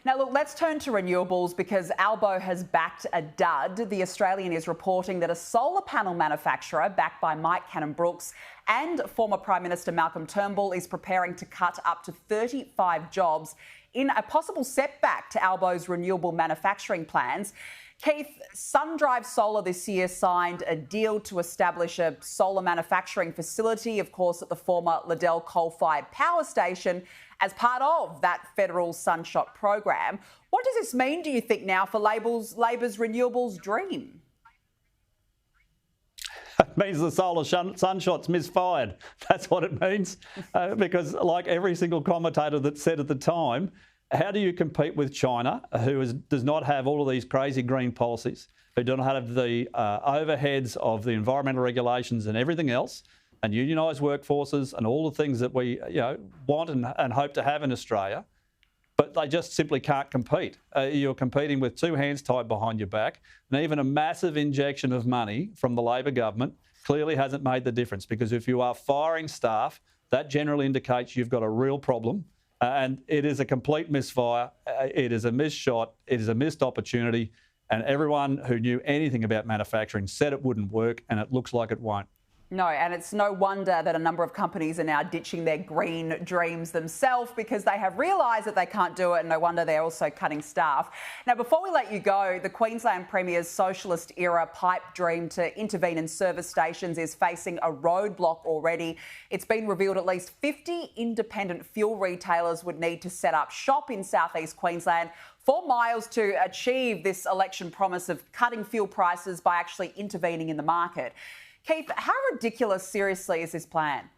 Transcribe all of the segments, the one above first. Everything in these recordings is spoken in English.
Now, look, let's turn to renewables because Albo has backed a dud. The Australian is reporting that a solar panel manufacturer backed by Mike Cannon-Brookes and former Prime Minister Malcolm Turnbull is preparing to cut up to 35 jobs in a possible setback to Albo's renewable manufacturing plans. Keith, SunDrive Solar this year signed a deal to establish a solar manufacturing facility, of course, at the former Liddell coal-fired power station as part of that federal Sunshot program. What does this mean, do you think, now for Labor's renewables dream? It means the solar sunshot's misfired. That's what it means. Because like every single commentator that said at the time, how do you compete with China, who does not have all of these crazy green policies, who do not have the overheads of the environmental regulations and everything else, and unionised workforces and all the things that we want and hope to have in Australia, but they just simply can't compete. You're competing with two hands tied behind your back, and even a massive injection of money from the Labor government clearly hasn't made the difference, because if you are firing staff, that generally indicates you've got a real problem. And it is a complete misfire. It is a missed shot. It is a missed opportunity. And everyone who knew anything about manufacturing said it wouldn't work, and it looks like it won't. No, and it's no wonder that a number of companies are now ditching their green dreams themselves because they have realised that they can't do it, and no wonder they're also cutting staff. Now, before we let you go, the Queensland Premier's socialist-era pipe dream to intervene in service stations is facing a roadblock already. It's been revealed at least 50 independent fuel retailers would need to set up shop in southeast Queensland for Miles to achieve this election promise of cutting fuel prices by actually intervening in the market. Keith, how ridiculous, seriously, is this plan?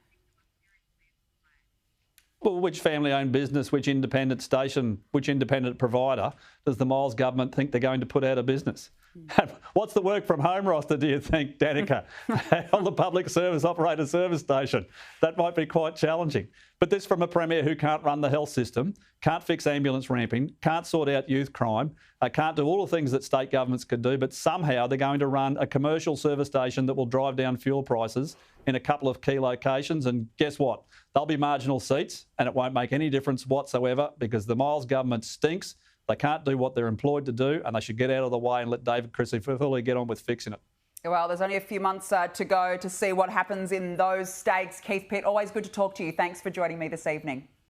Well, which family-owned business, which independent station, which independent provider does the Miles government think they're going to put out of business? What's the work from home roster, do you think, Danica, on the public service operator service station? That might be quite challenging. But this from a Premier who can't run the health system, can't fix ambulance ramping, can't sort out youth crime, can't do all the things that state governments could do, but somehow they're going to run a commercial service station that will drive down fuel prices in a couple of key locations. And guess what? They'll be marginal seats, and it won't make any difference whatsoever because the Miles government stinks. They can't do what they're employed to do, and they should get out of the way and let David Crisafulli get on with fixing it. Well, there's only a few months to go to see what happens in those stakes. Keith Pitt, always good to talk to you. Thanks for joining me this evening.